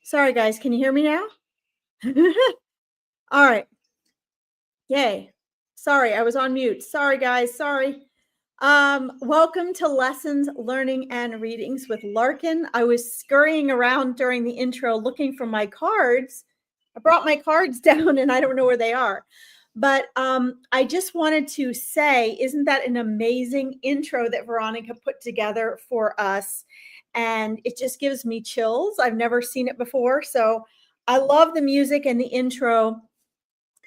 Sorry, guys. Can you hear me now? All right. Yay. Sorry, I was on mute. Sorry, guys. Sorry. Welcome to Lessons, Learning, and Readings with Larkin. I was scurrying around during the intro looking for my cards. I brought my cards down and I don't know where they are. But I just wanted to say, isn't that an amazing intro that Veronica put together for us? And it just gives me chills. I've never seen it before. So I love the music and the intro.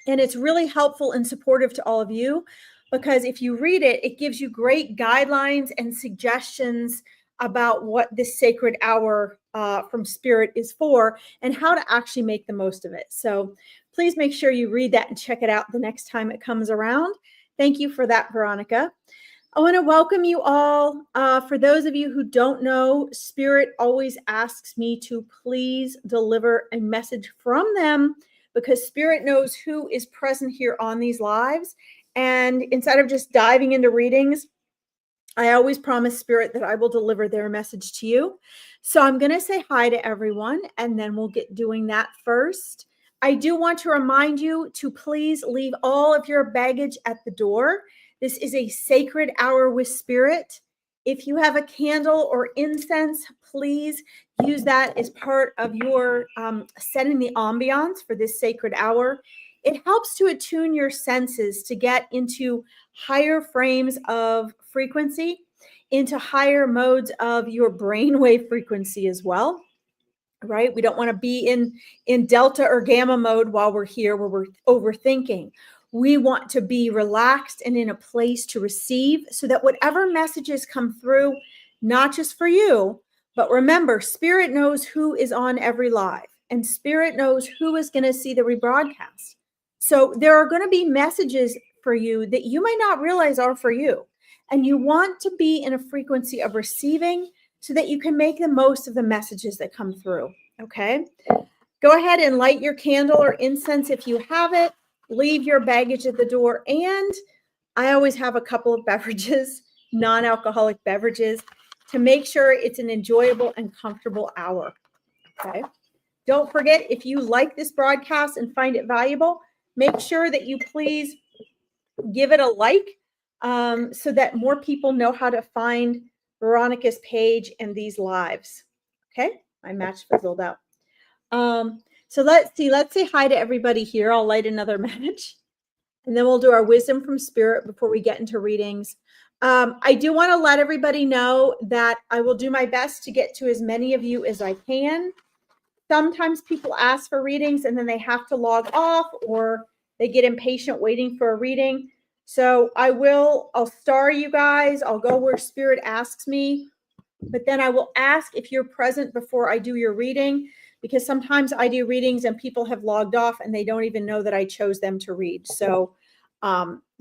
And it's really helpful and supportive to all of you because if you read it, it gives you great guidelines and suggestions about what this sacred hour from Spirit is for and how to actually make the most of it. So please make sure you read that and check it out the next time it comes around. Thank you for that, Veronica. I want to welcome you all. For those of you who don't know, Spirit always asks me to please deliver a message from them because Spirit knows who is present here on these lives. And instead of just diving into readings, I always promise Spirit that I will deliver their message to you. So I'm going to say hi to everyone, and then we'll get doing that first. I do want to remind you to please leave all of your baggage at the door. This is a sacred hour with Spirit. If you have a candle or incense, please use that as part of your setting the ambiance for this sacred hour. It helps to attune your senses to get into higher frames of frequency, into higher modes of your brainwave frequency as well, right? We don't want to be in delta or gamma mode while we're here where we're overthinking. We want to be relaxed and in a place to receive so that whatever messages come through, not just for you, but remember, Spirit knows who is on every live and Spirit knows who is going to see the rebroadcast. So there are going to be messages for you that you might not realize are for you. And you want to be in a frequency of receiving so that you can make the most of the messages that come through. Okay. Go ahead and light your candle or incense if you have it. Leave your baggage at the door. And I always have a couple of beverages, non-alcoholic beverages, to make sure it's an enjoyable and comfortable hour. Okay. Don't forget, if you like this broadcast and find it valuable, make sure that you please give it a like so that more people know how to find Veronica's page and these lives. Okay. My match fizzled out. So let's say hi to everybody here. I'll light another match and then we'll do our wisdom from Spirit before we get into readings. I do want to let everybody know that I will do my best to get to as many of you as I can. Sometimes people ask for readings and then they have to log off or they get impatient waiting for a reading. So I'll star you guys. I'll go where Spirit asks me, but then I will ask if you're present before I do your reading, because sometimes I do readings and people have logged off and they don't even know that I chose them to read. So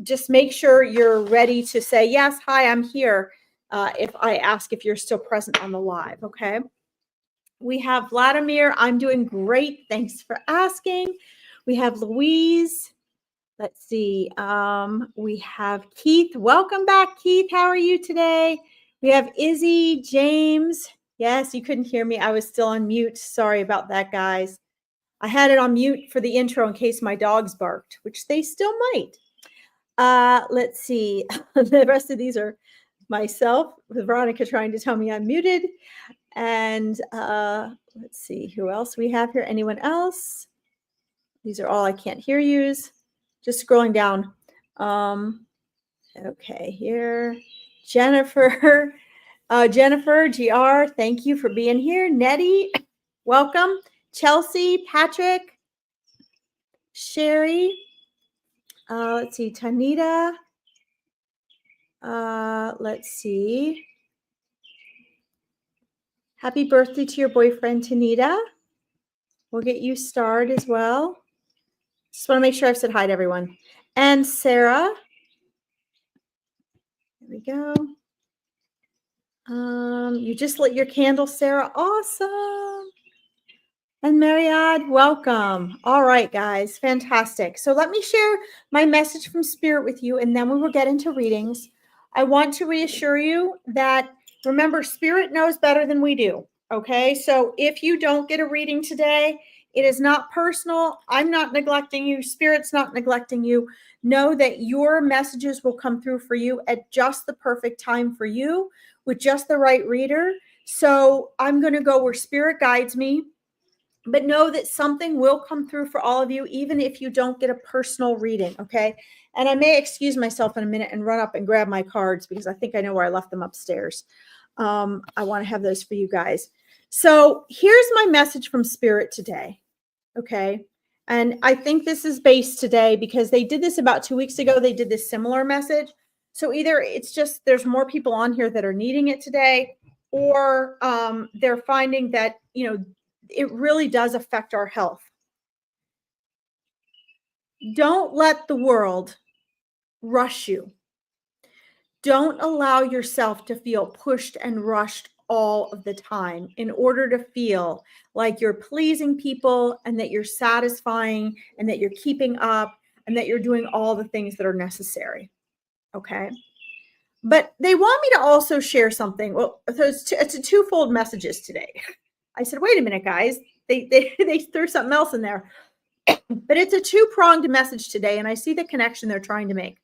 just make sure you're ready to say, yes, hi, I'm here. If I ask if you're still present on the live. Okay. We have Vladimir. I'm doing great. Thanks for asking. We have Louise. Let's see. We have Keith. Welcome back, Keith. How are you today? We have Izzy, James. Yes, you couldn't hear me. I was still on mute. Sorry about that, guys. I had it on mute for the intro in case my dogs barked, which they still might. Let's see. The rest of these are myself, with Veronica trying to tell me I'm muted. And let's see who else we have here. Anyone else? These are all I can't hear yous. Just scrolling down. Okay, here. Jennifer, GR, thank you for being here. Nettie, welcome. Chelsea, Patrick, Sherry. Let's see, Tanita. Let's see. Happy birthday to your boyfriend, Tanita. We'll get you starred as well. Just want to make sure I've said hi to everyone. And Sarah. There we go. You just lit your candle, Sarah. Awesome. And Mariad, welcome. All right, guys. Fantastic. So let me share my message from Spirit with you, and then we will get into readings. I want to reassure you that, remember, Spirit knows better than we do. Okay, so if you don't get a reading today, it is not personal. I'm not neglecting you. Spirit's not neglecting you. Know that your messages will come through for you at just the perfect time for you with just the right reader. So I'm going to go where Spirit guides me, but know that something will come through for all of you, even if you don't get a personal reading. Okay. And I may excuse myself in a minute and run up and grab my cards because I think I know where I left them upstairs. I want to have those for you guys. So here's my message from Spirit today. Okay. And I think this is based today because they did this about 2 weeks ago. They did this similar message. So either it's just there's more people on here that are needing it today, or they're finding that, it really does affect our health. Don't let the world rush you. Don't allow yourself to feel pushed and rushed all of the time in order to feel like you're pleasing people and that you're satisfying and that you're keeping up and that you're doing all the things that are necessary. Okay. But they want me to also share something. Well, it's a twofold messages today. I said, wait a minute, guys. They threw something else in there. But it's a two-pronged message today, and I see the connection they're trying to make.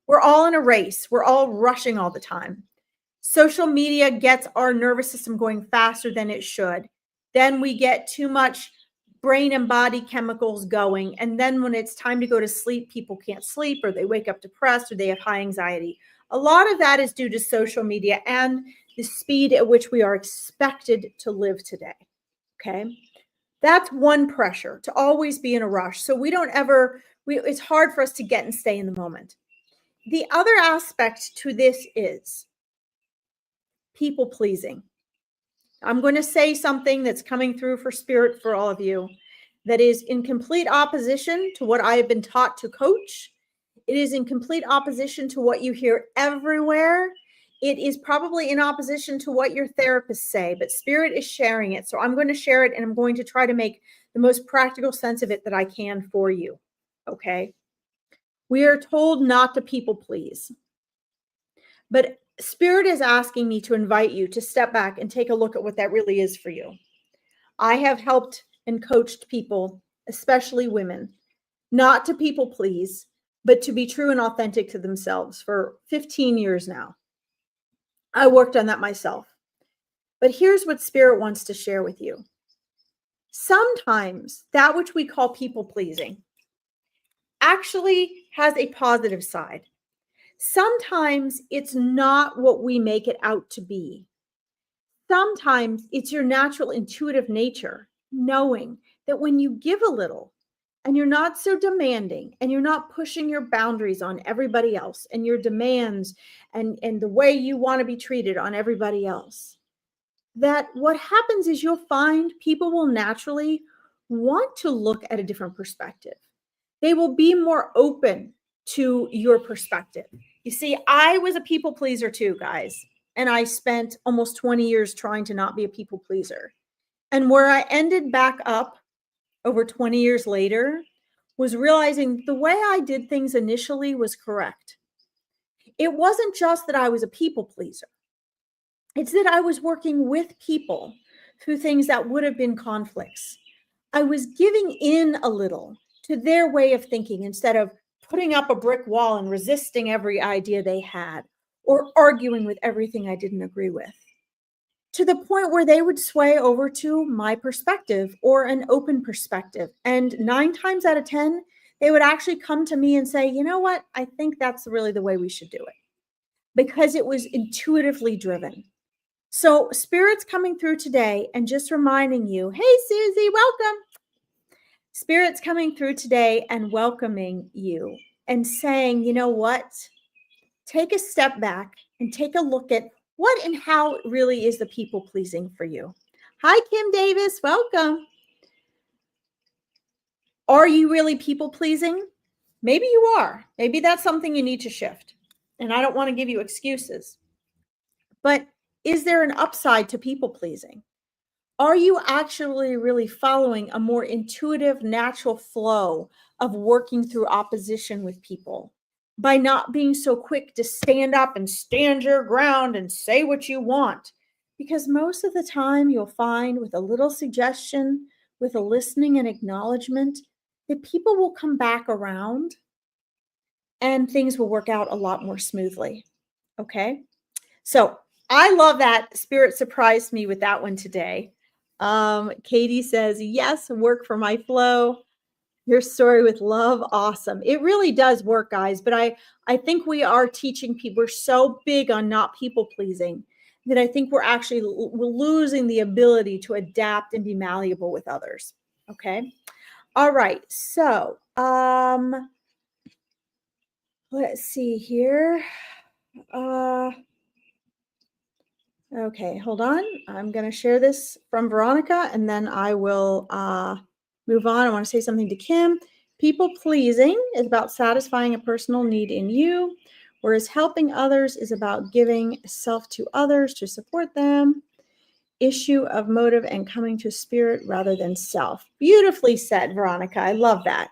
We're all in a race. We're all rushing all the time. Social media gets our nervous system going faster than it should. Then we get too much brain and body chemicals going. And then when it's time to go to sleep, people can't sleep, or they wake up depressed, or they have high anxiety. A lot of that is due to social media and the speed at which we are expected to live today. Okay. That's one pressure, to always be in a rush. So it's hard for us to get and stay in the moment. The other aspect to this is people pleasing. I'm going to say something that's coming through for Spirit for all of you that is in complete opposition to what I have been taught to coach. It is in complete opposition to what you hear everywhere. It is probably in opposition to what your therapists say, but Spirit is sharing it. So I'm going to share it, and I'm going to try to make the most practical sense of it that I can for you. Okay. We are told not to people please, but Spirit is asking me to invite you to step back and take a look at what that really is for you. I have helped and coached people, especially women, not to people please, but to be true and authentic to themselves for 15 years now. I worked on that myself. But here's what Spirit wants to share with you. Sometimes that which we call people pleasing actually has a positive side. Sometimes it's not what we make it out to be. Sometimes it's your natural intuitive nature, knowing that when you give a little and you're not so demanding and you're not pushing your boundaries on everybody else and your demands and the way you want to be treated on everybody else, that what happens is you'll find people will naturally want to look at a different perspective. They will be more open to your perspective. You see, I was a people pleaser too, guys. And I spent almost 20 years trying to not be a people pleaser. And where I ended back up over 20 years later was realizing the way I did things initially was correct. It wasn't just that I was a people pleaser. It's that I was working with people through things that would have been conflicts. I was giving in a little to their way of thinking instead of putting up a brick wall and resisting every idea they had or arguing with everything I didn't agree with, to the point where they would sway over to my perspective or an open perspective. And 9 times out of 10, they would actually come to me and say, you know what? I think that's really the way we should do it, because it was intuitively driven. So Spirit's coming through today and just reminding you, hey, Susie, welcome. Spirit's coming through today and welcoming you and saying, you know what? Take a step back and take a look at what and how really is the people pleasing for you. Hi, Kim Davis. Welcome. Are you really people pleasing? Maybe you are. Maybe that's something you need to shift. And I don't want to give you excuses. But is there an upside to people pleasing? Are you actually really following a more intuitive, natural flow of working through opposition with people by not being so quick to stand up and stand your ground and say what you want? Because most of the time you'll find with a little suggestion, with a listening and acknowledgement, that people will come back around and things will work out a lot more smoothly. Okay. So I love that. Spirit surprised me with that one today. Katie says, yes, work for my flow. Your story with love. Awesome. It really does work, guys. But I think we are teaching people. We're so big on not people pleasing that I think we're actually we're losing the ability to adapt and be malleable with others. Okay. All right. So, let's see here. Okay, hold on. I'm going to share this from Veronica and then I will move on. I want to say something to Kim. People pleasing is about satisfying a personal need in you, whereas helping others is about giving self to others to support them. Issue of motive and coming to spirit rather than self. Beautifully said, Veronica. I love that.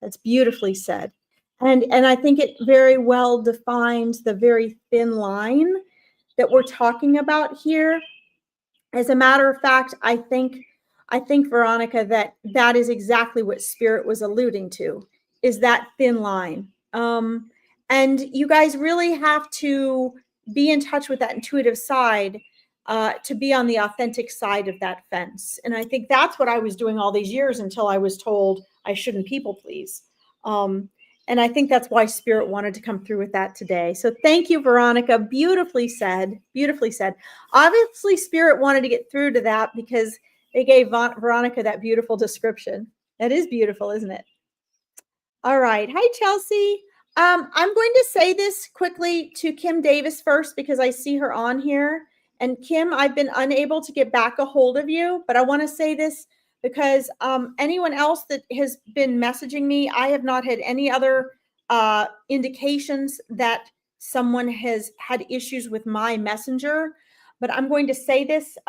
That's beautifully said. And I think it very well defines the very thin line that we're talking about here. As a matter of fact, I think Veronica, that is exactly what Spirit was alluding to, is that thin line. And you guys really have to be in touch with that intuitive side to be on the authentic side of that fence. And I think that's what I was doing all these years until I was told I shouldn't people please. And I think that's why Spirit wanted to come through with that today. So thank you, Veronica. Beautifully said. Beautifully said. Obviously, Spirit wanted to get through to that because they gave Veronica that beautiful description. That is beautiful, isn't it? All right. Hi, Chelsea. I'm going to say this quickly to Kim Davis first because I see her on here. And Kim, I've been unable to get back a hold of you, but I want to say this because anyone else that has been messaging me, I have not had any other indications that someone has had issues with my messenger. But I'm going to say this,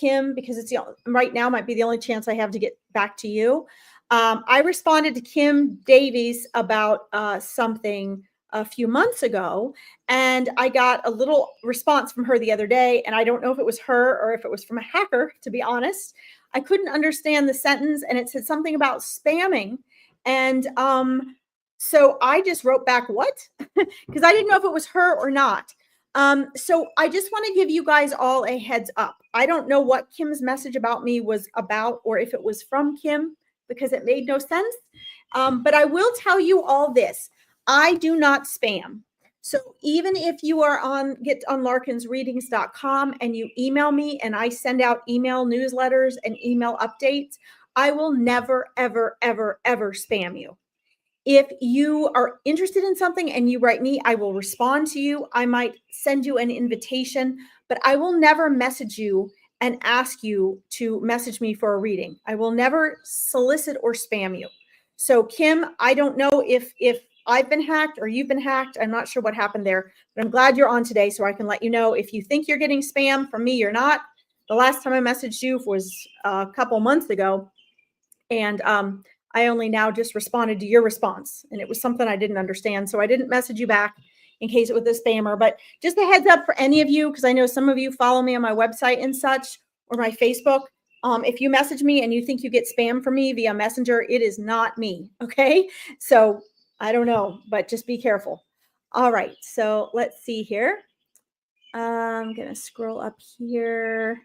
Kim, because it's right now might be the only chance I have to get back to you. I responded to Kim Davies about something a few months ago, and I got a little response from her the other day, and I don't know if it was her or if it was from a hacker, to be honest. I couldn't understand the sentence, and it said something about spamming, and so I just wrote back, what? Because I didn't know if it was her or not. So I just want to give you guys all a heads up. I don't know what Kim's message about me was about or if it was from Kim because it made no sense. But I will tell you all this. I do not spam. So even if you are get on larkinsreadings.com and you email me and I send out email newsletters and email updates, I will never, ever, ever, ever spam you. If you are interested in something and you write me, I will respond to you. I might send you an invitation, but I will never message you and ask you to message me for a reading. I will never solicit or spam you. So Kim, I don't know if I've been hacked or you've been hacked. I'm not sure what happened there, but I'm glad you're on today so I can let you know if you think you're getting spam from me, you're not. The last time I messaged you was a couple months ago. And I only now just responded to your response. And it was something I didn't understand. So I didn't message you back in case it was a spammer. But just a heads up for any of you, because I know some of you follow me on my website and such, or my Facebook. If you message me and you think you get spam from me via Messenger, it is not me. Okay. So I don't know, but just be careful. All right. So let's see here. I'm going to scroll up here.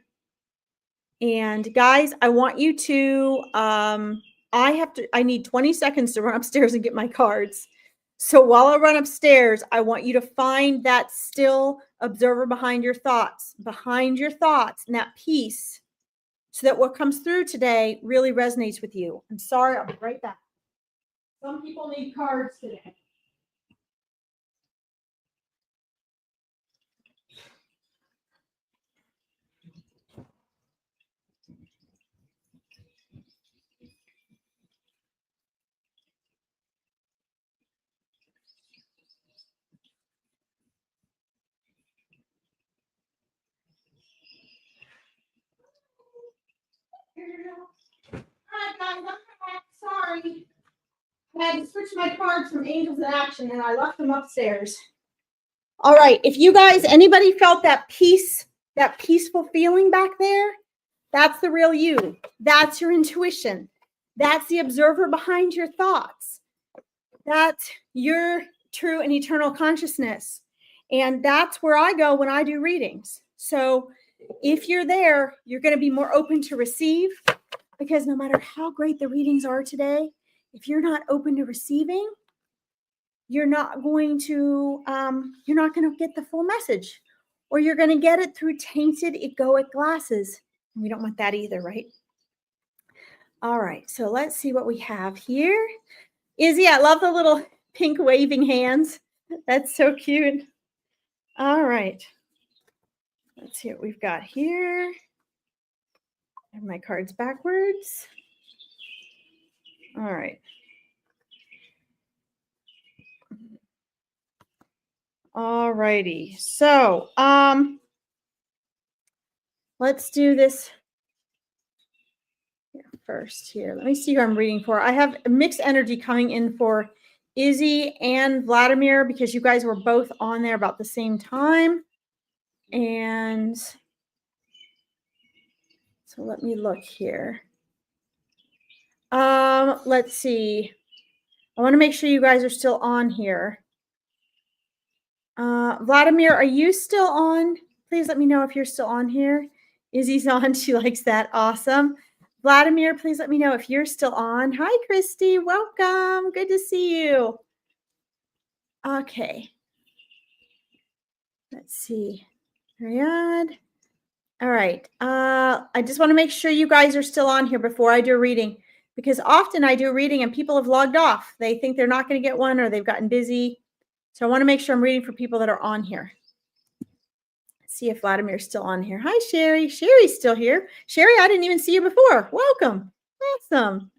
And guys, I want you to, I need 20 seconds to run upstairs and get my cards. So while I run upstairs, I want you to find that still observer behind your thoughts, and that peace, so that what comes through today really resonates with you. I'm sorry, I'll be right back. Some people need cards today. All right, guys, I'm back. Sorry. I had to switch my cards from Angels in Action and I left them upstairs. All right. If you guys, anybody felt that peace that peaceful feeling back there, that's the real you. That's your intuition. That's the observer behind your thoughts. That's your true and eternal consciousness. And that's where I go when I do readings. So if you're there, you're going to be more open to receive, because no matter how great the readings are today, if you're not open to receiving, you're not going to get the full message, or you're going to get it through tainted egoic glasses. We don't want that either, right? All right, so let's see what we have here. Izzy, I love the little pink waving hands. That's so cute. All right. Let's see what we've got here. I have my cards backwards. All right. All righty. So, let's do this first here. Let me see who I'm reading for. I have a mixed energy coming in for Izzy and Vladimir, because you guys were both on there about the same time. And so let me look here. Let's see. I want to make sure you guys are still on here. Vladimir, are you still on? Please let me know if you're still on here. Izzy's on. She likes that. Awesome. Vladimir, please let me know if you're still on. Hi, Christy. Welcome. Good to see you. Okay. Let's see. Riyadh. All right. I just want to make sure you guys are still on here before I do a reading, because often I do a reading and people have logged off. They think they're not going to get one, or they've gotten busy. So I want to make sure I'm reading for people that are on here. Let's see if Vladimir's still on here. Hi, Sherry. Sherry's still here. Sherry, I didn't even see you before. Welcome. Awesome.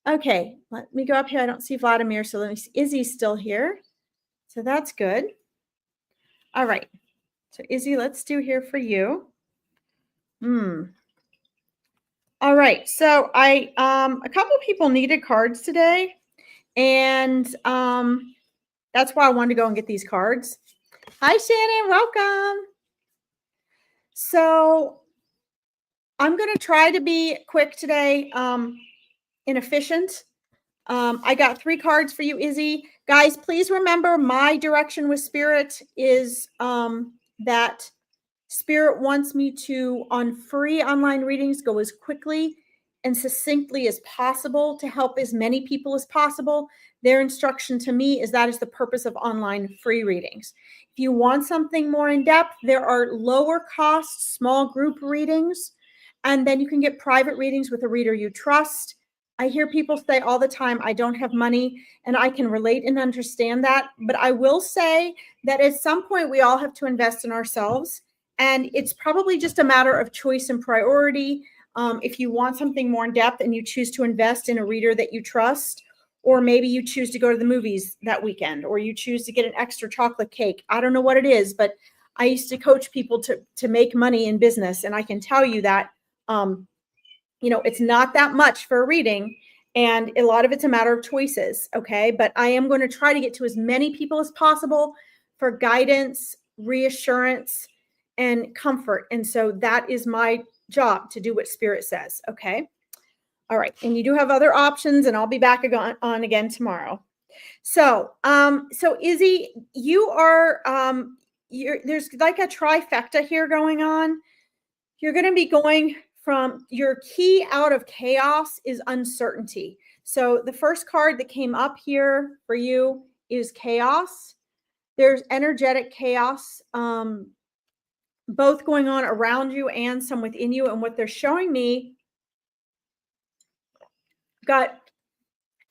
Okay, let me go up here. I don't see Vladimir, so let me see. Izzy's still here. So that's good. All right. So Izzy, let's do here for you. All right. So a couple of people needed cards today, and that's why I wanted to go and get these cards. Hi, Shannon. Welcome. So I'm going to try to be quick today and efficient. I got 3 cards for you, Izzy. Guys, please remember my direction with Spirit is that Spirit wants me to, on free online readings, go as quickly and succinctly as possible to help as many people as possible. Their instruction to me is that is the purpose of online free readings. If you want something more in depth, there are lower cost, small group readings, and then you can get private readings with a reader you trust. I hear people say all the time, I don't have money, and I can relate and understand that. But I will say that at some point, we all have to invest in ourselves. And it's probably just a matter of choice and priority. If you want something more in depth and you choose to invest in a reader that you trust, or maybe you choose to go to the movies that weekend, or you choose to get an extra chocolate cake. I don't know what it is, but I used to coach people to make money in business. And I can tell you that, it's not that much for a reading. And a lot of it's a matter of choices. Okay. But I am going to try to get to as many people as possible for guidance, reassurance, and comfort. And so that is my job, to do what Spirit says. Okay. All right. And you do have other options, and I'll be back on again tomorrow. So Izzy, you are, there's like a trifecta here going on. You're going to be going from, your key out of chaos is uncertainty. So the first card that came up here for you is chaos. There's energetic chaos, both going on around you and some within you. And what they're showing me, got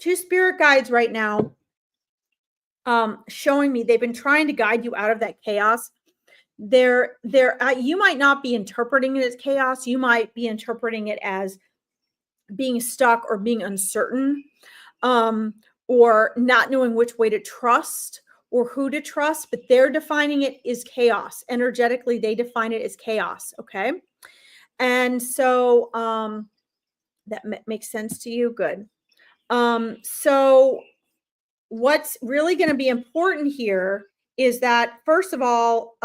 2 spirit guides right now showing me they've been trying to guide you out of that chaos. You might not be interpreting it as chaos. You might be interpreting it as being stuck or being uncertain, or not knowing which way to trust or who to trust, but they're defining it as chaos. Energetically, they define it as chaos. Okay. And so that makes sense to you. Good. So what's really going to be important here is that, first of all,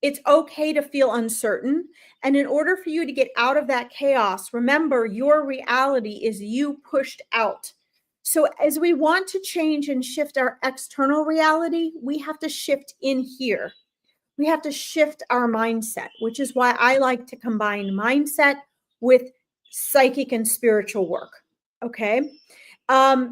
It's okay to feel uncertain. And in order for you to get out of that chaos, remember, your reality is you pushed out. So as we want to change and shift our external reality, we have to shift in here. We have to shift our mindset, which is why I like to combine mindset with psychic and spiritual work. Okay.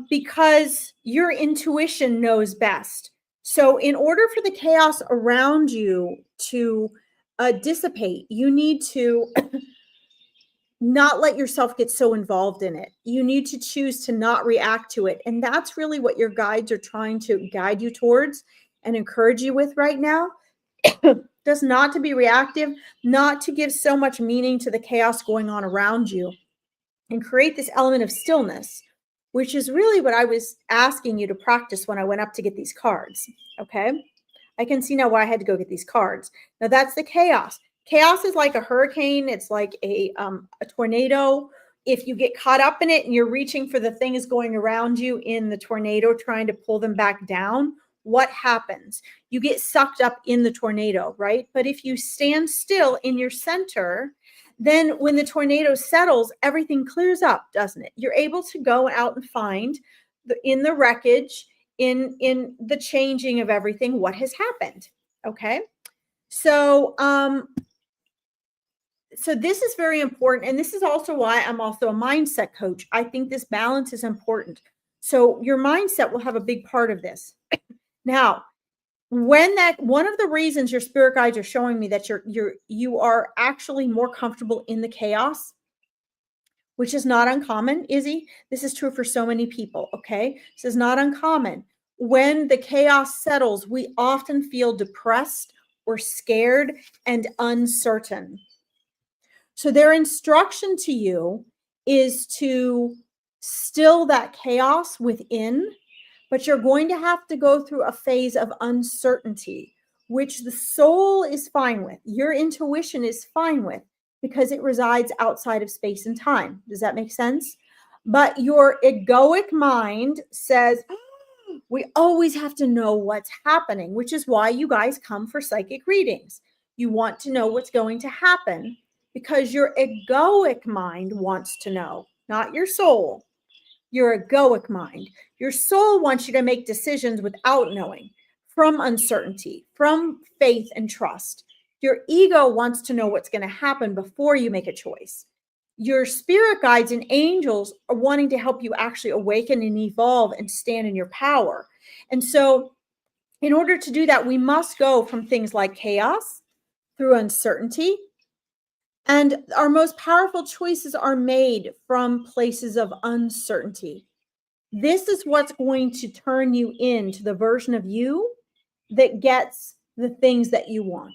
Because your intuition knows best. So in order for the chaos around you to dissipate, you need to not let yourself get so involved in it. You need to choose to not react to it. And that's really what your guides are trying to guide you towards and encourage you with right now. Just not to be reactive, not to give so much meaning to the chaos going on around you, and create this element of stillness, which is really what I was asking you to practice when I went up to get these cards. Okay. I can see now why I had to go get these cards. Now that's the chaos. Chaos is like a hurricane. It's like a tornado. If you get caught up in it and you're reaching for the things going around you in the tornado, trying to pull them back down, what happens? You get sucked up in the tornado, right? But if you stand still in your center, then when the tornado settles, everything clears up, doesn't it? You're able to go out and find in the wreckage, in the changing of everything, what has happened. Okay. So this is very important. And this is also why I'm also a mindset coach. I think this balance is important. So your mindset will have a big part of this. Now, one of the reasons your spirit guides are showing me that you are actually more comfortable in the chaos, which is not uncommon, Izzy. This is true for so many people. Okay. This is not uncommon. When the chaos settles, we often feel depressed or scared and uncertain. So their instruction to you is to still that chaos within, but you're going to have to go through a phase of uncertainty, which the soul is fine with. Your intuition is fine with, because it resides outside of space and time. Does that make sense? But your egoic mind says, we always have to know what's happening, which is why you guys come for psychic readings. You want to know what's going to happen because your egoic mind wants to know, not your soul. Your egoic mind. Your soul wants you to make decisions without knowing, from uncertainty, from faith and trust. Your ego wants to know what's going to happen before you make a choice. Your spirit guides and angels are wanting to help you actually awaken and evolve and stand in your power. And so in order to do that, we must go from things like chaos through uncertainty. And our most powerful choices are made from places of uncertainty. This is what's going to turn you into the version of you that gets the things that you want,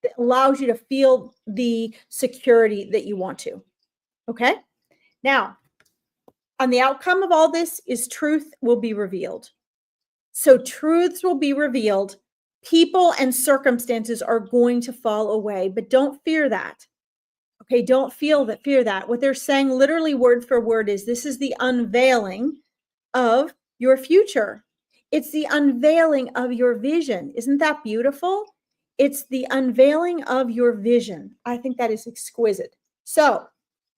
that allows you to feel the security that you want to. Okay? Now, on the outcome of all this is truth will be revealed. So truths will be revealed. People and circumstances are going to fall away, but don't fear that. Okay, don't fear that. What they're saying literally word for word is this is the unveiling of your future. It's the unveiling of your vision. Isn't that beautiful? It's the unveiling of your vision. I think that is exquisite. So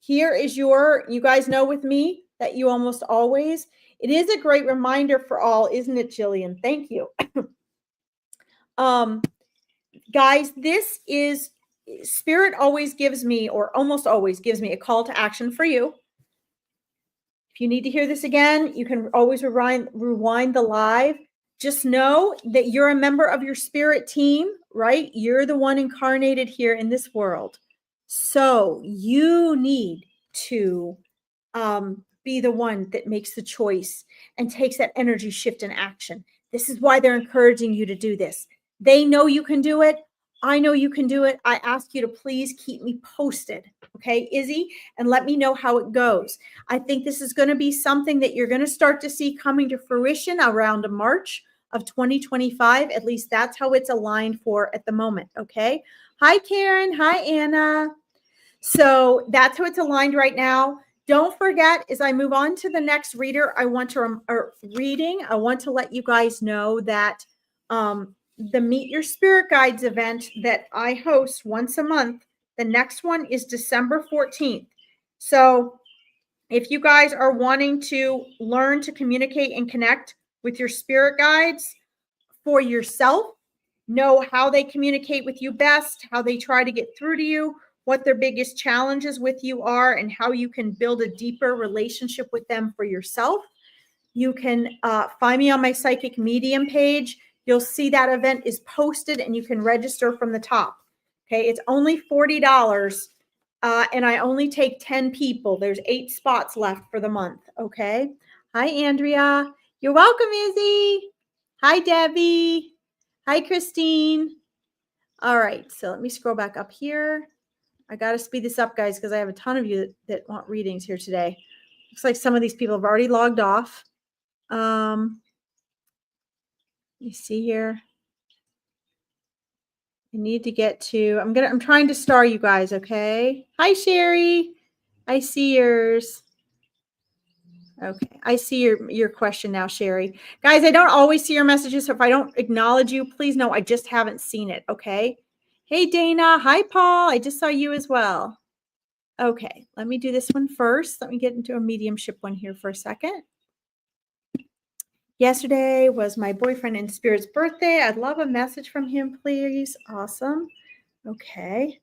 here is you guys know with me that you almost always, it is a great reminder for all, isn't it, Jillian? Thank you. Guys, this is, Spirit always gives me, or almost always gives me, a call to action for you. If you need to hear this again, you can always rewind the live. Just know that you're a member of your spirit team, right? You're the one incarnated here in this world. So you need to be the one that makes the choice and takes that energy shift in action. This is why they're encouraging you to do this. They know you can do it. I know you can do it. I ask you to please keep me posted. Okay, Izzy, and let me know how it goes. I think this is going to be something that you're going to start to see coming to fruition around March of 2025. At least that's how it's aligned for at the moment. Okay. Hi, Karen. Hi, Anna. So that's how it's aligned right now. Don't forget, as I move on to the next reader, I want to let you guys know that the Meet Your Spirit Guides event that I host once a month. The next one is December 14th. So if you guys are wanting to learn to communicate and connect with your spirit guides for yourself, know how they communicate with you best, how they try to get through to you, what their biggest challenges with you are, and how you can build a deeper relationship with them for yourself, you can find me on my Psychic Medium page. You'll see that event is posted and you can register from the top. Okay, it's only $40 and I only take 10 people. There's 8 spots left for the month. Okay. Hi, Andrea. You're welcome, Izzy. Hi, Debbie. Hi, Christine. All right, so let me scroll back up here. I got to speed this up, guys, because I have a ton of you that want readings here today. Looks like some of these people have already logged off. Let me see here. I need to get to, I'm trying to star you guys, okay? Hi, Sherry. I see yours. Okay, I see your question now, Sherry. Guys, I don't always see your messages, so if I don't acknowledge you, please know I just haven't seen it, okay? Hey, Dana. Hi, Paul. I just saw you as well. Okay, let me do this one first. Let me get into a mediumship one here for a second. Yesterday was my boyfriend in Spirit's birthday. I'd love a message from him, please. Awesome. Okay.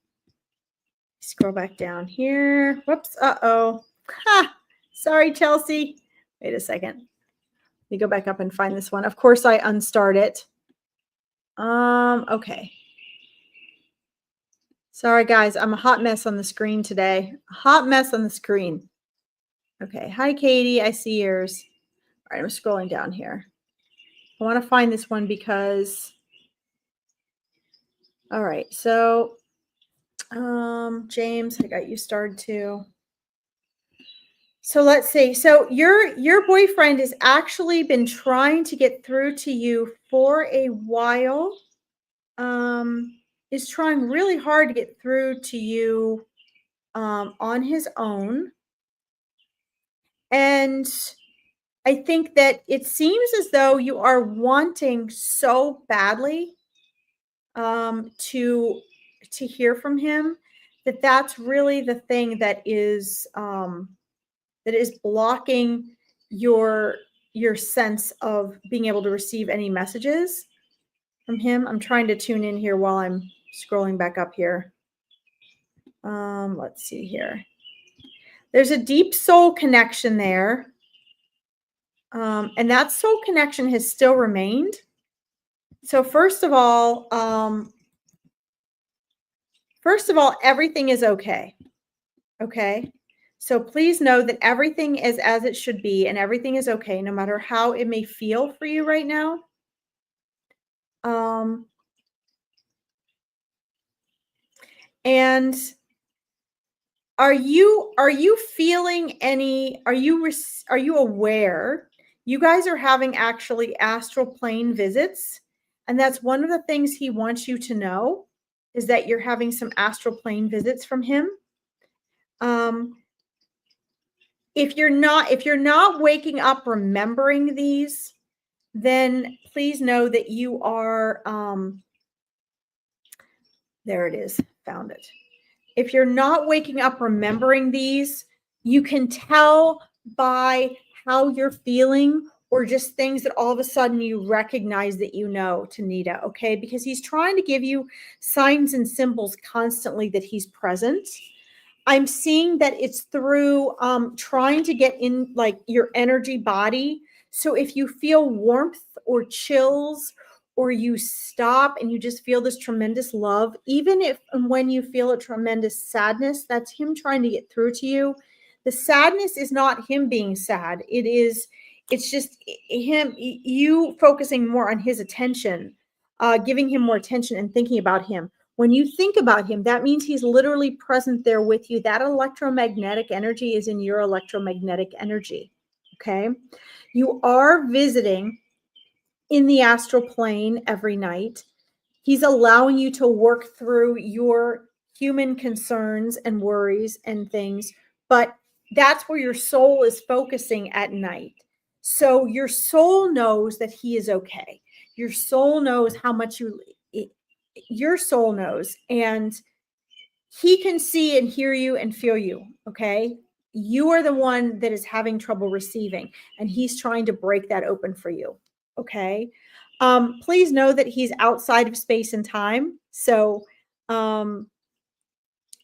Scroll back down here. Whoops. Uh-oh. Ha! Sorry, Chelsea. Wait a second. Let me go back up and find this one. Of course, I unstart it. Okay. Sorry, guys. I'm a hot mess on the screen today. A hot mess on the screen. Okay. Hi, Katie. I see yours. All right. I'm scrolling down here. I want to find this one because, all right. So, James, I got you started too. So let's see. So your boyfriend has actually been trying to get through to you for a while. Is trying really hard to get through to you on his own. And I think that it seems as though you are wanting so badly to hear from him that's really the thing that is blocking your sense of being able to receive any messages from him. I'm trying to tune in here while I'm scrolling back up here. Let's see here. There's a deep soul connection there. And that soul connection has still remained. So first of all, everything is okay. Okay. So please know that everything is as it should be and everything is okay, no matter how it may feel for you right now. And are you feeling any, are you aware you guys are having actually astral plane visits? And that's one of the things he wants you to know, is that you're having some astral plane visits from him. If you're not waking up remembering these, then please know that you are, there it is, found it. If you're not waking up remembering these, you can tell by how you're feeling, or just things that all of a sudden you recognize that you know, Tanita, okay? Because he's trying to give you signs and symbols constantly that he's present. I'm seeing that it's through trying to get in like your energy body. So if you feel warmth or chills, or you stop and you just feel this tremendous love, even if and when you feel a tremendous sadness, that's him trying to get through to you. The sadness is not him being sad. It's just him, you focusing more on his attention, giving him more attention and thinking about him. When you think about him, that means he's literally present there with you. That electromagnetic energy is in your electromagnetic energy. Okay. You are visiting in the astral plane every night. He's allowing you to work through your human concerns and worries and things, but that's where your soul is focusing at night. So your soul knows that he is okay. Your soul knows how much your soul knows, and he can see and hear you and feel you. Okay. You are the one that is having trouble receiving, and he's trying to break that open for you. Okay. Please know that he's outside of space and time. So,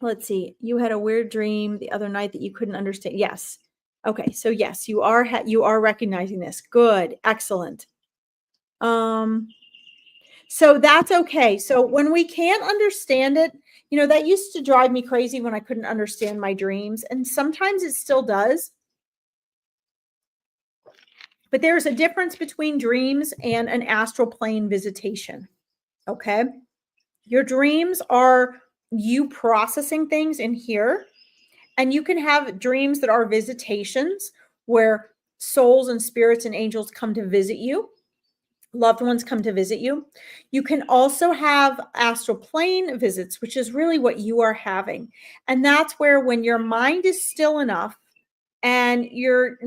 let's see. You had a weird dream the other night that you couldn't understand. Yes. Okay. So yes, you are recognizing this. Good. Excellent. So that's okay. So when we can't understand it, that used to drive me crazy when I couldn't understand my dreams. And sometimes it still does. But there's a difference between dreams and an astral plane visitation. Okay. Your dreams are you processing things in here. And you can have dreams that are visitations where souls and spirits and angels come to visit you. Loved ones come to visit you. You can also have astral plane visits, which is really what you are having. And that's where, when your mind is still enough and your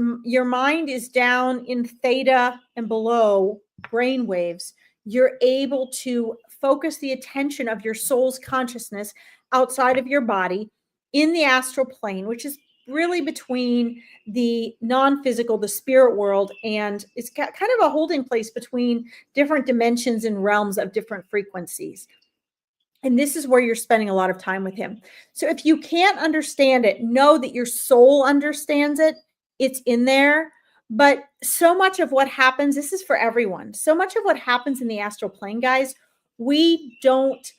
mind is down in theta and below brain waves, you're able to focus the attention of your soul's consciousness outside of your body in the astral plane, which is really between the non-physical, the spirit world, and it's got kind of a holding place between different dimensions and realms of different frequencies. And this is where you're spending a lot of time with him. So if you can't understand it, know that your soul understands it. It's in there. But so much of what happens, this is for everyone. So much of what happens in the astral plane, guys, we don't,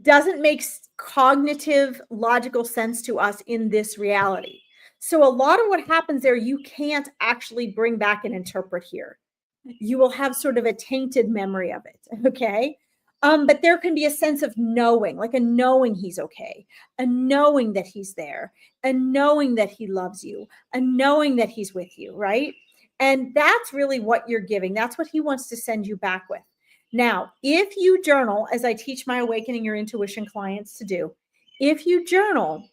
doesn't make cognitive, logical sense to us in this reality. So a lot of what happens there, you can't actually bring back and interpret here. You will have sort of a tainted memory of it. Okay. But there can be a sense of knowing, like a knowing he's okay, a knowing that he's there, a knowing that he loves you, a knowing that he's with you. Right. And that's really what you're giving. That's what he wants to send you back with. Now, if you journal, as I teach my Awakening Your Intuition clients to do, if you journal,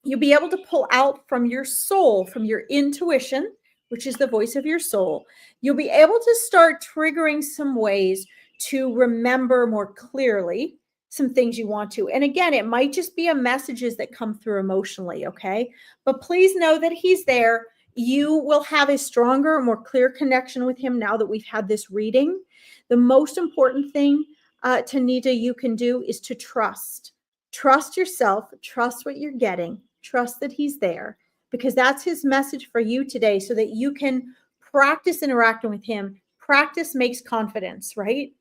you'll be able to pull out from your soul, from your intuition, which is the voice of your soul. You'll be able to start triggering some ways to remember more clearly some things you want to. And again, it might just be messages that come through emotionally, okay? But please know that he's there. You will have a stronger, more clear connection with him now that we've had this reading. The most important thing, Tanita, you can do is to trust. Trust yourself. Trust what you're getting. Trust that he's there, because that's his message for you today, so that you can practice interacting with him. Practice makes confidence, right?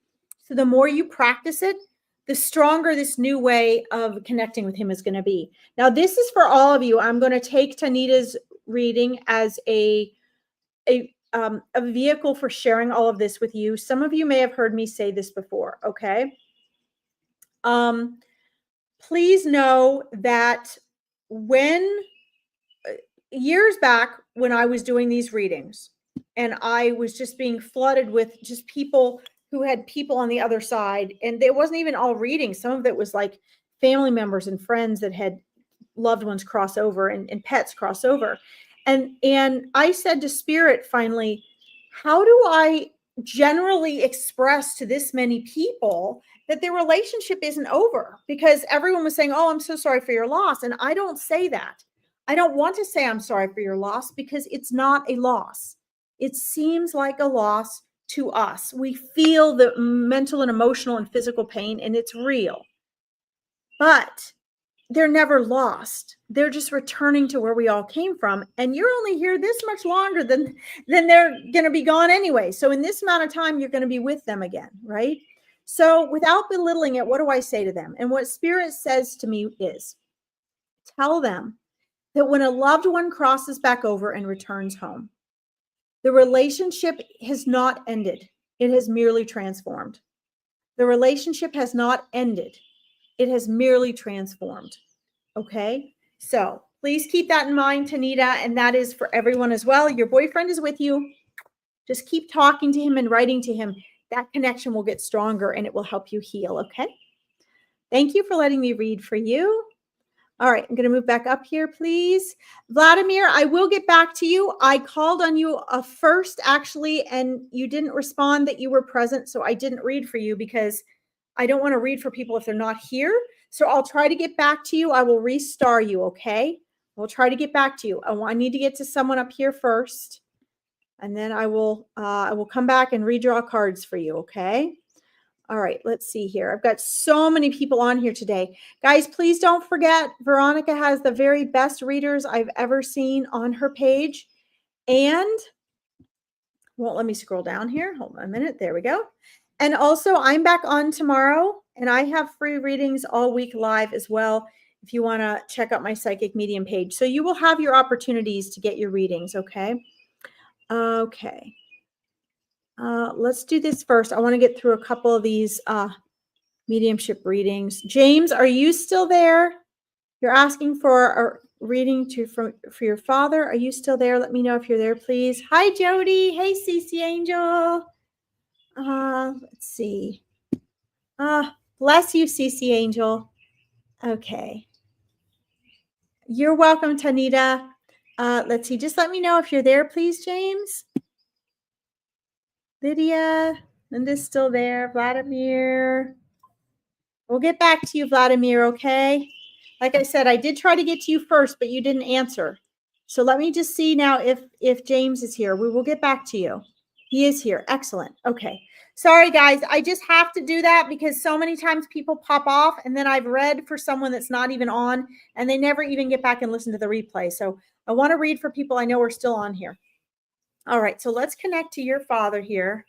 So the more you practice it, the stronger this new way of connecting with him is going to be. Now, this is for all of you. I'm going to take Tanita's reading as a vehicle for sharing all of this with you. Some of you may have heard me say this before, okay? Please know that when years back, when I was doing these readings and I was just being flooded with just people who had people on the other side, and it wasn't even all readings. Some of it was like family members and friends that had loved ones cross over and pets cross over. And I said to Spirit finally, how do I generally express to this many people that their relationship isn't over? Because everyone was saying, oh, I'm so sorry for your loss. And I don't say that. I don't want to say I'm sorry for your loss, because it's not a loss. It seems like a loss to us. We feel the mental and emotional and physical pain, and it's real. But they're never lost. They're just returning to where we all came from. And you're only here this much longer than they're going to be gone anyway. So in this amount of time, you're going to be with them again, right? So without belittling it, what do I say to them? And what Spirit says to me is, tell them that when a loved one crosses back over and returns home, the relationship has not ended. It has merely transformed. The relationship has not ended. It has merely transformed. Okay. So please keep that in mind, Tanita. And that is for everyone as well. Your boyfriend is with you. Just keep talking to him and writing to him. That connection will get stronger and it will help you heal. Okay. Thank you for letting me read for you. All right, I'm going to move back up here, please. Vladimir, I will get back to you. I called on you first, actually, and you didn't respond that you were present, so I didn't read for you because I don't want to read for people if they're not here. So I'll try to get back to you. I will restar you, okay? We'll try to get back to you. I need to get to someone up here first, and then I will come back and redraw cards for you, okay? All right, let's see here. I've got so many people on here today. Guys, please don't forget, Veronica has the very best readers I've ever seen on her page. And, well, let me scroll down here. Hold on a minute. There we go. And also, I'm back on tomorrow, and I have free readings all week live as well if you want to check out my Psychic Medium page. So you will have your opportunities to get your readings, okay? Okay. Let's do this first. I want to get through a couple of these mediumship readings. James, are you still there? You're asking for a reading for your father. Are you still there? Let me know if you're there, please. Hi, Jody. Hey, CC Angel. Let's see. Bless you, CC Angel. Okay. You're welcome, Tanita. Let's see. Just let me know if you're there, please, James. Lydia, Linda's still there. Vladimir. We'll get back to you, Vladimir, okay? Like I said, I did try to get to you first, but you didn't answer. So let me just see now if James is here. We will get back to you. He is here. Excellent. Okay. Sorry, guys. I just have to do that because so many times people pop off, and then I've read for someone that's not even on, and they never even get back and listen to the replay. So I want to read for people I know are still on here. All right. So let's connect to your father here.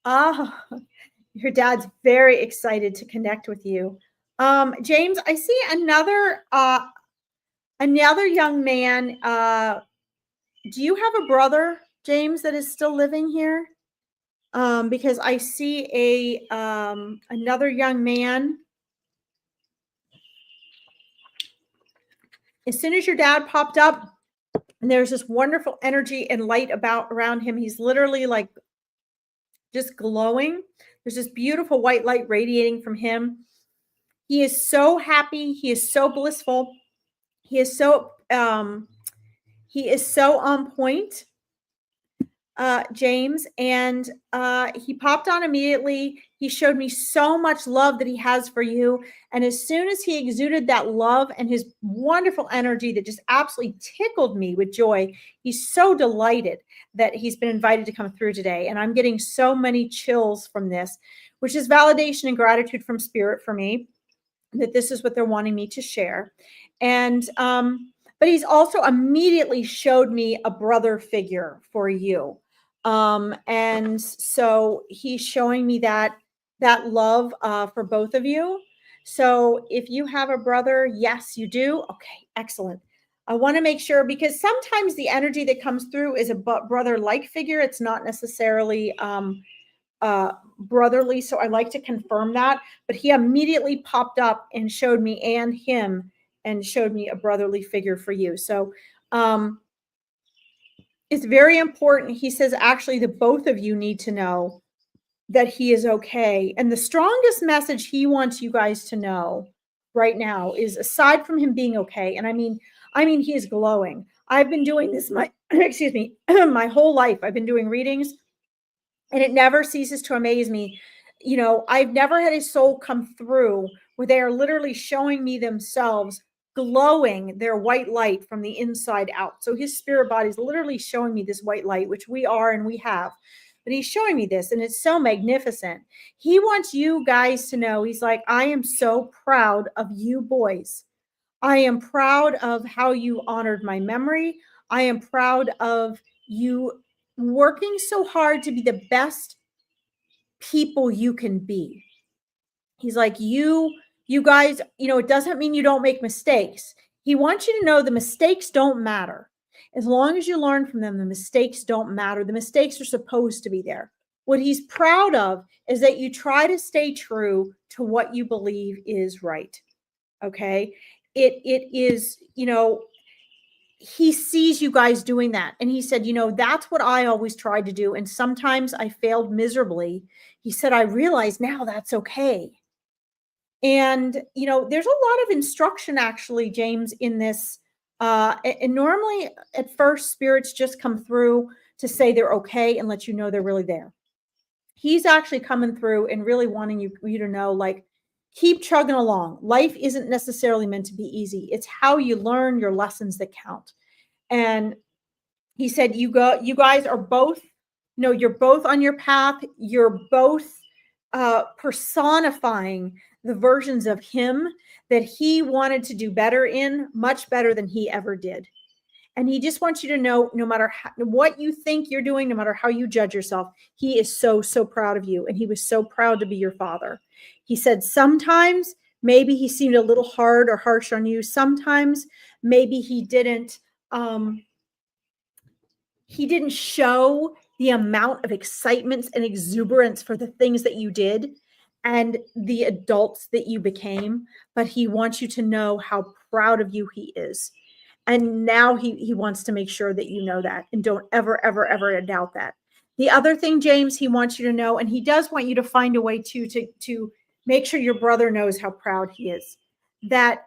Your dad's very excited to connect with you. James, I see another young man. Do you have a brother, James, that is still living here? Because I see another young man. As soon as your dad popped up, and there's this wonderful energy and light around him. He's literally like just glowing. There's this beautiful white light radiating from him. He is so happy. He is so blissful. He is so on point, James. And he popped on immediately. He showed me so much love that he has for you. And as soon as he exuded that love and his wonderful energy that just absolutely tickled me with joy, he's so delighted that he's been invited to come through today. And I'm getting so many chills from this, which is validation and gratitude from Spirit for me, that this is what they're wanting me to share. And, but he's also immediately showed me a brother figure for you. And so he's showing me that love, for both of you. So if you have a brother, yes, you do. Okay, excellent. I want to make sure, because sometimes the energy that comes through is a brother-like figure. It's not necessarily, brotherly. So I like to confirm that, but he immediately popped up and showed me and him and showed me a brotherly figure for you. So, it's very important. He says, actually, the both of you need to know that he is okay. And the strongest message he wants you guys to know right now is, aside from him being okay, and I mean, he is glowing. I've been doing this my whole life. I've been doing readings, and it never ceases to amaze me. You know, I've never had a soul come through where they are literally showing me themselves glowing their white light from the inside out. So his spirit body is literally showing me this white light, which we are and we have. But he's showing me this, and it's so magnificent. He wants you guys to know, he's like, I am so proud of you boys. I am proud of how you honored my memory. I am proud of you working so hard to be the best people you can be. He's like, you guys, you know, it doesn't mean you don't make mistakes. He wants you to know the mistakes don't matter. As long as you learn from them, the mistakes don't matter. The mistakes are supposed to be there. What he's proud of is that you try to stay true to what you believe is right. Okay. It is, you know, he sees you guys doing that. And he said, you know, that's what I always tried to do. And sometimes I failed miserably. He said, I realize now that's okay. And, there's a lot of instruction actually, James, in this. And normally at first, spirits just come through to say they're okay and let you know they're really there. He's actually coming through and really wanting you to know, like, keep chugging along. Life isn't necessarily meant to be easy. It's how you learn your lessons that count. And he said, you guys are both, you're both on your path. You're both personifying the versions of him that he wanted to do better in, much better than he ever did. And he just wants you to know, no matter what you think you're doing, no matter how you judge yourself, he is so, so proud of you. And he was so proud to be your father. He said, sometimes maybe he seemed a little hard or harsh on you. Sometimes maybe he didn't show the amount of excitement and exuberance for the things that you did and the adults that you became. But he wants you to know how proud of you he is. And now he wants to make sure that you know that and don't ever, ever, ever doubt that. The other thing, James, he wants you to know, and he does want you to find a way to make sure your brother knows how proud he is, that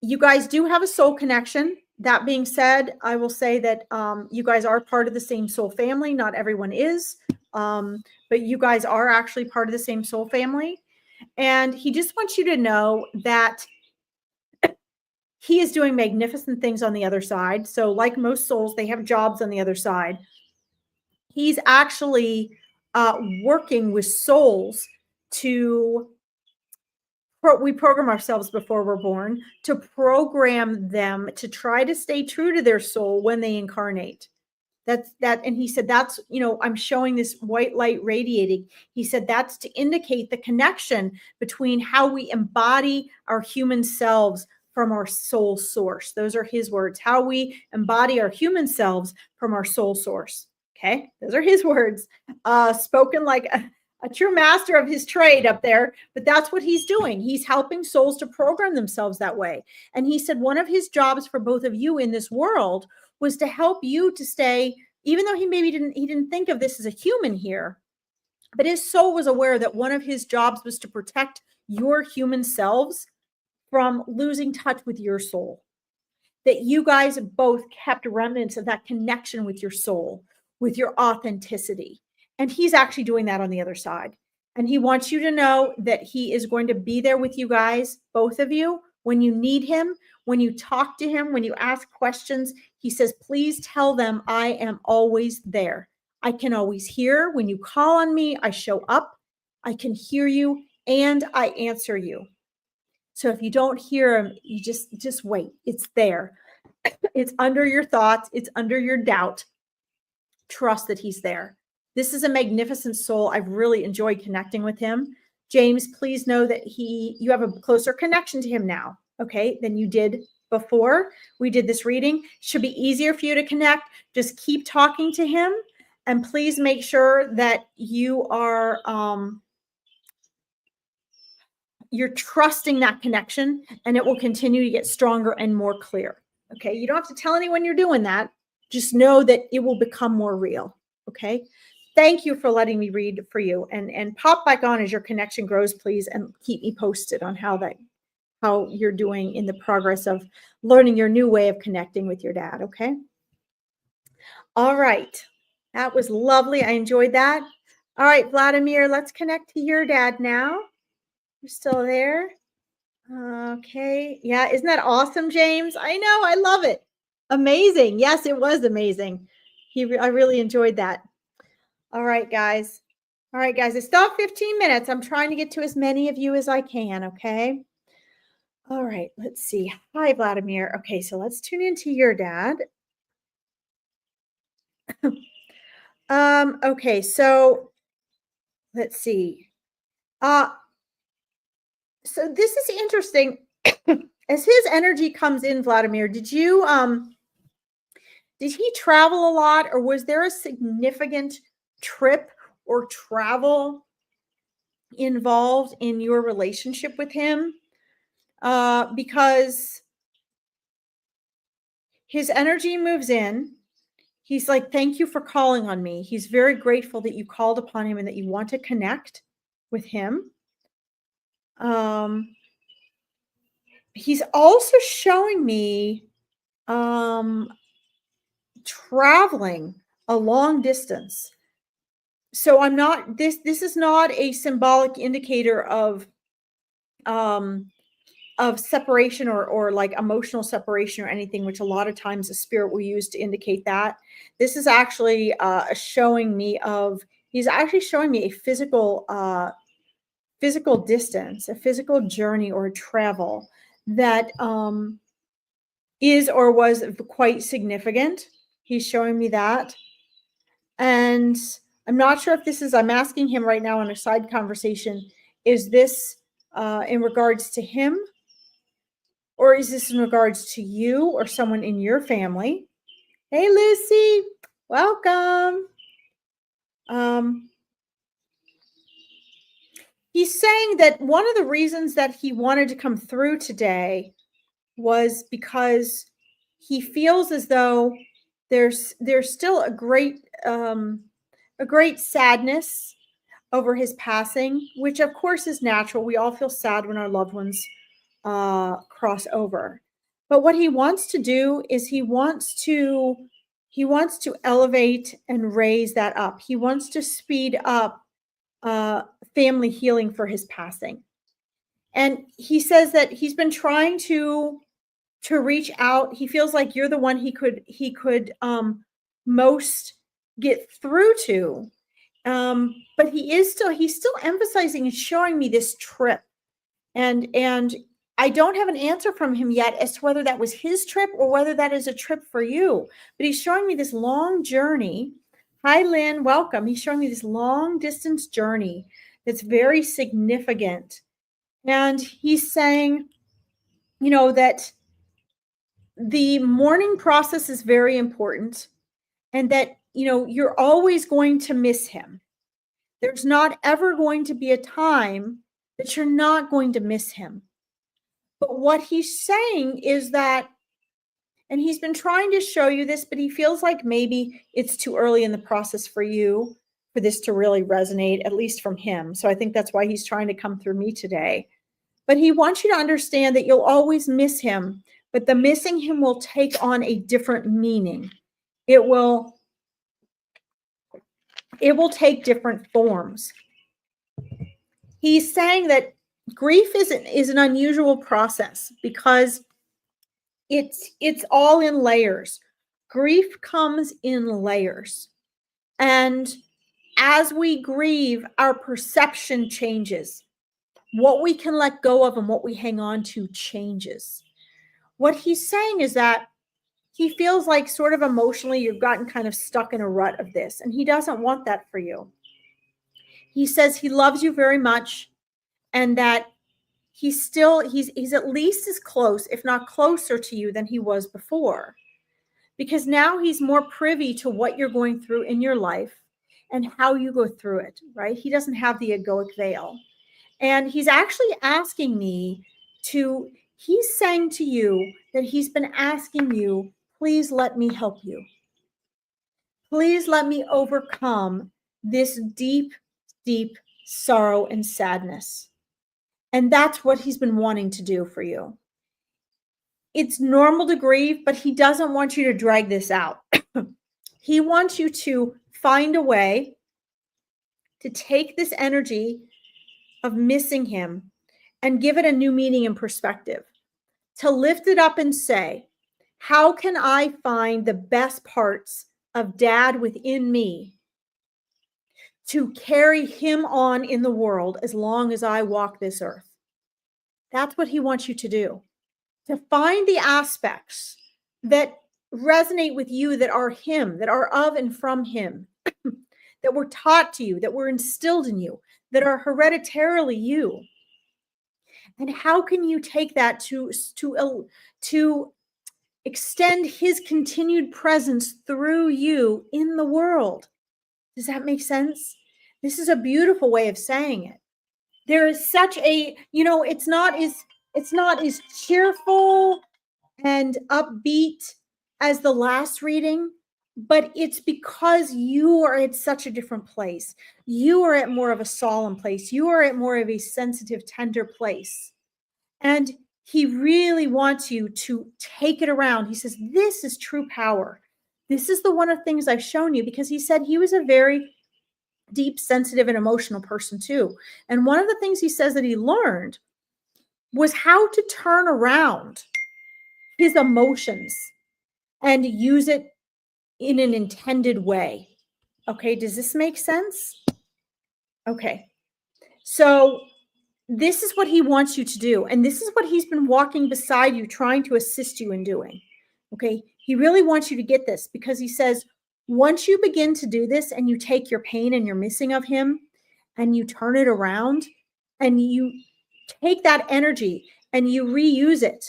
you guys do have a soul connection. That being said, I will say that you guys are part of the same soul family. Not everyone is, but you guys are actually part of the same soul family. And he just wants you to know that he is doing magnificent things on the other side. So like most souls, they have jobs on the other side. He's actually working with souls we program ourselves before we're born to program them to try to stay true to their soul when they incarnate. And he said, that's, I'm showing this white light radiating. He said, that's to indicate the connection between how we embody our human selves from our soul source. Those are his words, how we embody our human selves from our soul source. Okay. Those are his words, spoken like a true master of his trade up there, but that's what he's doing. He's helping souls to program themselves that way. And he said, one of his jobs for both of you in this world was to help you to stay, even though he didn't think of this as a human here, but his soul was aware that one of his jobs was to protect your human selves from losing touch with your soul, that you guys both kept remnants of that connection with your soul, with your authenticity. And he's actually doing that on the other side. And he wants you to know that he is going to be there with you guys, both of you, when you need him, when you talk to him, when you ask questions. He says, please tell them I am always there. I can always hear. When you call on me, I show up. I can hear you and I answer you. So if you don't hear him, you just wait. It's there. It's under your thoughts. It's under your doubt. Trust that he's there. This is a magnificent soul. I've really enjoyed connecting with him. James, please know that you have a closer connection to him now, okay, than you did before we did this reading. Should be easier for you to connect. Just keep talking to him, and please make sure that you are you're trusting that connection, and it will continue to get stronger and more clear. Okay, you don't have to tell anyone you're doing that. Just know that it will become more real. Okay. Thank you for letting me read for you, and pop back on as your connection grows, please, and keep me posted on how you're doing in the progress of learning your new way of connecting with your dad. Okay. All right. That was lovely. I enjoyed that. All right, Vladimir, let's connect to your dad now. You're still there. Okay. Yeah. Isn't that awesome, James? I know. I love it. Amazing. Yes, it was amazing. I really enjoyed that. All right, guys. All right, guys. It's still 15 minutes. I'm trying to get to as many of you as I can. Okay. All right. Let's see. Hi, Vladimir. Okay. So let's tune into your dad. Okay. So let's see. So this is interesting. As his energy comes in, Vladimir, did he travel a lot, or was there a significant trip or travel involved in your relationship with him? Because his energy moves in. He's like, thank you for calling on me. He's very grateful that you called upon him and that you want to connect with him. He's also showing me traveling a long distance. So I'm not this is not a symbolic indicator of separation or like emotional separation or anything, which a lot of times the spirit will use to indicate that. This is actually showing me of he's actually showing me a physical distance, a physical journey or travel that is or was quite significant. He's showing me that. And I'm not sure if this is, I'm asking him right now in a side conversation, is this in regards to him? Or is this in regards to you or someone in your family? Hey, Lucy, welcome. He's saying that one of the reasons that he wanted to come through today was because he feels as though there's still a great sadness over his passing, which of course is natural. We all feel sad when our loved ones cross over. But what he wants to do is he wants to elevate and raise that up. He wants to speed up family healing for his passing. And he says that he's been trying to reach out. He feels like you're the one he could most get through to. But he's still emphasizing and showing me this trip. And I don't have an answer from him yet as to whether that was his trip or whether that is a trip for you. But he's showing me this long journey. Hi, Lynn. Welcome. He's showing me this long distance journey that's very significant. And he's saying, that the mourning process is very important and that, you're always going to miss him. There's not ever going to be a time that you're not going to miss him. But what he's saying is that, and he's been trying to show you this, but he feels like maybe it's too early in the process for you for this to really resonate, at least from him. So I think that's why he's trying to come through me today. But he wants you to understand that you'll always miss him, but the missing him will take on a different meaning. It will take different forms. He's saying that grief is an unusual process because it's all in layers. Grief comes in layers. And as we grieve, our perception changes. What we can let go of and what we hang on to changes. What he's saying is that he feels like sort of emotionally you've gotten kind of stuck in a rut of this, and he doesn't want that for you. He says he loves you very much and that he's at least as close, if not closer to you than he was before, because now he's more privy to what you're going through in your life and how you go through it, right? He doesn't have the egoic veil. And he's actually asking me he's saying to you that he's been asking you, please let me help you. Please let me overcome this deep, deep sorrow and sadness. And that's what he's been wanting to do for you. It's normal to grieve, but he doesn't want you to drag this out. He wants you to find a way to take this energy of missing him and give it a new meaning and perspective, to lift it up and say, how can I find the best parts of Dad within me to carry him on in the world as long as I walk this earth? That's what he wants you to do, to find the aspects that resonate with you, that are him, that are of and from him, that were taught to you, that were instilled in you, that are hereditarily you. And how can you take that to extend his continued presence through you in the world? Does that make sense? This is a beautiful way of saying it. There is such a, it's not as cheerful and upbeat as the last reading, but it's because you are at such a different place. You are at more of a solemn place. You are at more of a sensitive, tender place. And he really wants you to take it around. He says, this is true power. This is the one of the things I've shown you, because he said he was a very deep, sensitive, and emotional person too. And one of the things he says that he learned was how to turn around his emotions and use it in an intended way. Okay, does this make sense? Okay, so this is what he wants you to do. And this is what he's been walking beside you, trying to assist you in doing. Okay, he really wants you to get this, because he says, once you begin to do this and you take your pain and your missing of him and you turn it around and you take that energy and you reuse it,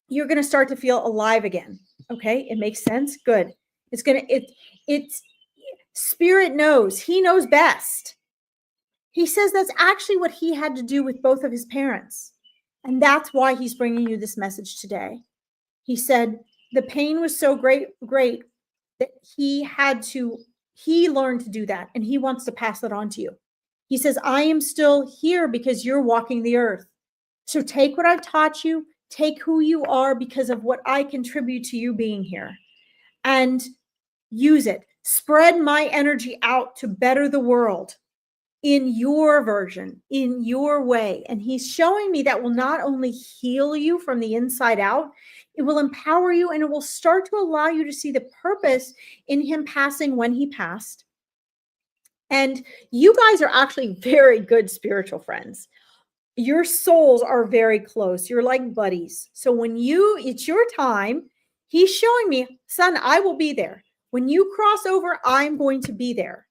you're going to start to feel alive again. Okay, it makes sense. Good. It's spirit knows. He knows best. He says that's actually what he had to do with both of his parents. And that's why he's bringing you this message today. He said the pain was so great that he learned to do that. And he wants to pass it on to you. He says, I am still here because you're walking the earth. So take what I've taught you, take who you are because of what I contribute to you being here, and use it. Spread my energy out to better the world in your version, in your way. And he's showing me that will not only heal you from the inside out, it will empower you, and it will start to allow you to see the purpose in him passing when he passed. And you guys are actually very good spiritual friends. Your souls are very close. You're like buddies. So when it's your time, he's showing me, son, I will be there. When you cross over, I'm going to be there.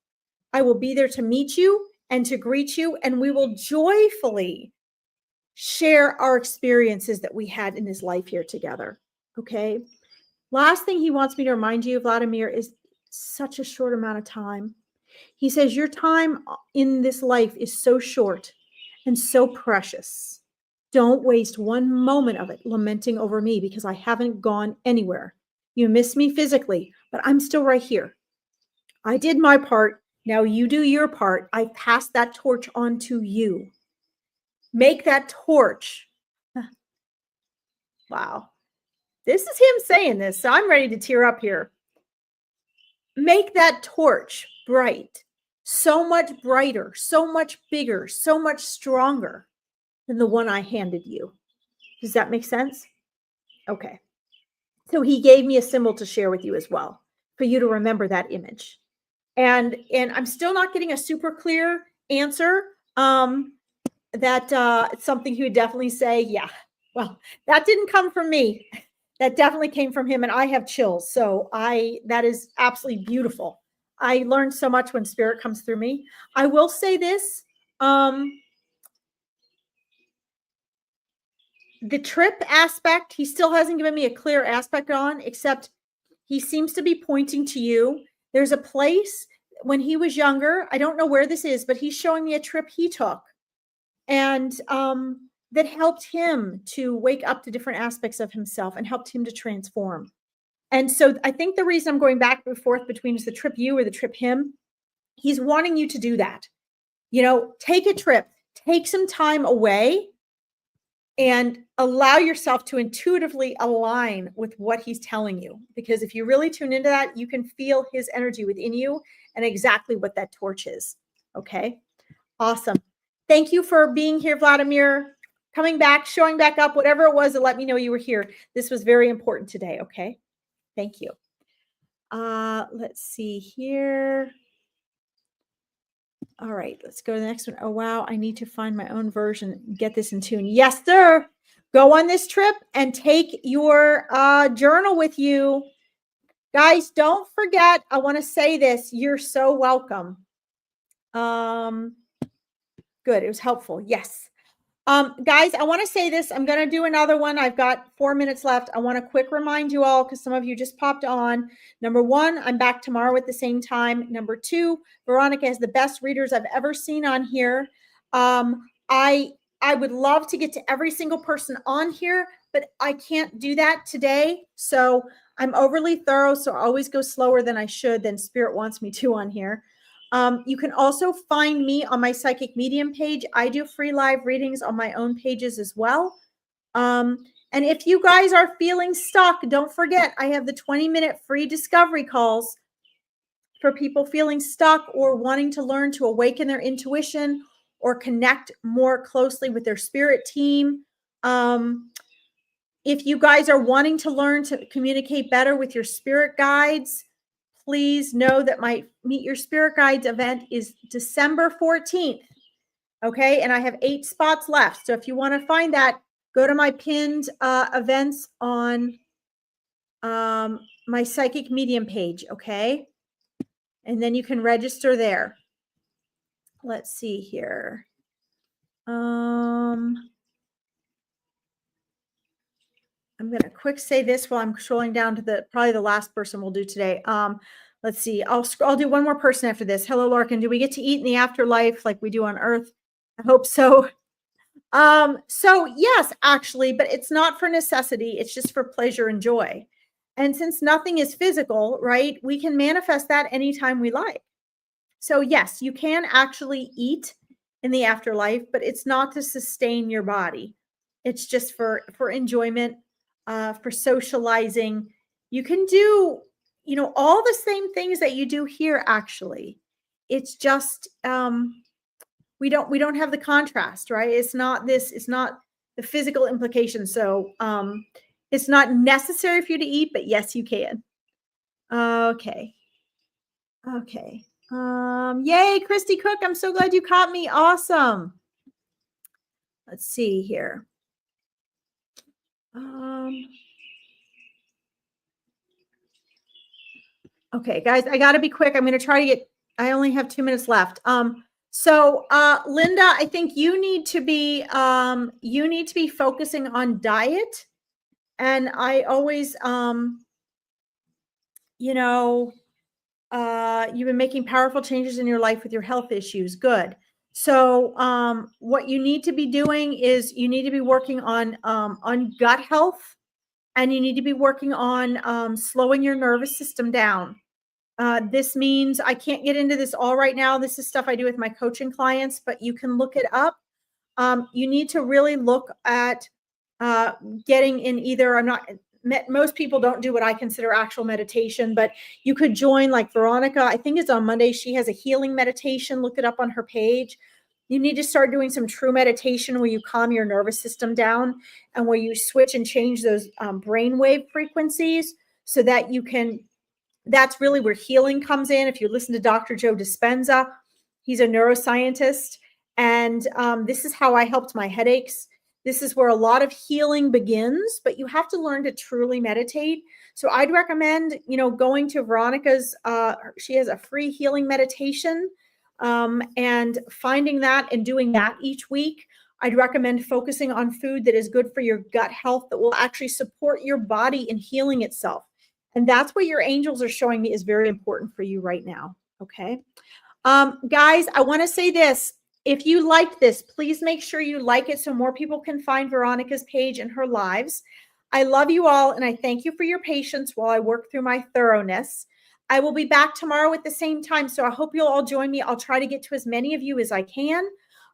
I will be there to meet you and to greet you, and we will joyfully share our experiences that we had in his life here together. Okay. Last thing he wants me to remind you, Vladimir, is such a short amount of time. He says your time in this life is so short and so precious. Don't waste one moment of it lamenting over me, because I haven't gone anywhere. You miss me physically, but I'm still right here. I did my part. Now you do your part. I passed that torch on to you. Make that torch. Wow. This is him saying this, so I'm ready to tear up here. Make that torch bright. So much brighter, so much bigger, so much stronger than the one I handed you. Does that make sense? Okay. So he gave me a symbol to share with you as well, for you to remember that image. And I'm still not getting a super clear answer. It's something he would definitely say, yeah, well, that didn't come from me. That definitely came from him, and I have chills. So that is absolutely beautiful. I learned so much when spirit comes through me. I will say this, the trip aspect, he still hasn't given me a clear aspect on, except he seems to be pointing to you. There's a place when he was younger, I don't know where this is, but he's showing me a trip he took, and that helped him to wake up to different aspects of himself and helped him to transform. And so I think the reason I'm going back and forth between is the trip you or the trip him. He's wanting you to do that. Take a trip, take some time away, and allow yourself to intuitively align with what he's telling you. Because if you really tune into that, you can feel his energy within you and exactly what that torch is. Okay. Awesome. Thank you for being here, Vladimir. Coming back, showing back up, whatever it was to let me know you were here. This was very important today. Okay. Thank you. Let's see here. All right, let's go to the next one. Oh, wow. I need to find my own version and get this in tune. Yes, sir. Go on this trip and take your journal with you. Guys, don't forget, I want to say this. You're so welcome. Good. It was helpful. Yes. Guys, I want to say this. I'm going to do another one. I've got 4 minutes left. I want to quick remind you all, because some of you just popped on. Number one, I'm back tomorrow at the same time. Number two, Veronica has the best readers I've ever seen on here. I would love to get to every single person on here, but I can't do that today. So I'm overly thorough, so I always go slower than I should, than Spirit wants me to on here. You can also find me on my Psychic Medium page. I do free live readings on my own pages as well. And if you guys are feeling stuck, don't forget, I have the 20-minute free discovery calls for people feeling stuck or wanting to learn to awaken their intuition or connect more closely with their spirit team. If you guys are wanting to learn to communicate better with your spirit guides, please know that my Meet Your Spirit Guides event is December 14th. Okay. And I have 8 spots left. So if you want to find that, go to my pinned events on my Psychic Medium page. Okay. And then you can register there. Let's see here. I'm going to quick say this while I'm scrolling down to probably the last person we'll do today. Let's see. I'll do one more person after this. Hello, Larkin. Do we get to eat in the afterlife like we do on Earth? I hope so. So yes, actually, but it's not for necessity. It's just for pleasure and joy. And since nothing is physical, right, we can manifest that anytime we like. So yes, you can actually eat in the afterlife, but it's not to sustain your body. It's just for enjoyment, for socializing. You can do, all the same things that you do here, actually. It's just, we don't have the contrast, right? It's not the physical implications. So it's not necessary for you to eat, but yes, you can. Okay. Yay, Christy Cook. I'm so glad you caught me. Awesome. Let's see here. Okay, guys, I got to be quick. I'm going to try to I only have 2 minutes left. So Linda, I think you need to be focusing on diet. And I always, you've been making powerful changes in your life with your health issues. Good. So what you need to be doing is you need to be working on gut health, and you need to be working on slowing your nervous system down. This means I can't get into this all right now. This is stuff I do with my coaching clients, but you can look it up. You need to really look at getting in either, most people don't do what I consider actual meditation, but you could join like Veronica. I think it's on Monday. She has a healing meditation. Look it up on her page. You need to start doing some true meditation where you calm your nervous system down and where you switch and change those brainwave frequencies so that you can, that's really where healing comes in. If you listen to Dr. Joe Dispenza, he's a neuroscientist. And this is how I helped my headaches. This is where a lot of healing begins, but you have to learn to truly meditate. So I'd recommend, going to Veronica's, she has a free healing meditation, and finding that and doing that each week. I'd recommend focusing on food that is good for your gut health, that will actually support your body in healing itself. And that's what your angels are showing me is very important for you right now. Okay. Guys, I want to say this. If you liked this, please make sure you like it so more people can find Veronica's page and her lives. I love you all, and I thank you for your patience while I work through my thoroughness. I will be back tomorrow at the same time, so I hope you'll all join me. I'll try to get to as many of you as I can.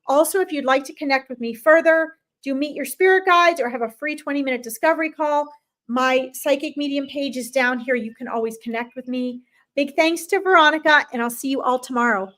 Also, if you'd like to connect with me further, do Meet Your Spirit Guides or have a free 20-minute discovery call. My Psychic Medium page is down here. You can always connect with me. Big thanks to Veronica, and I'll see you all tomorrow.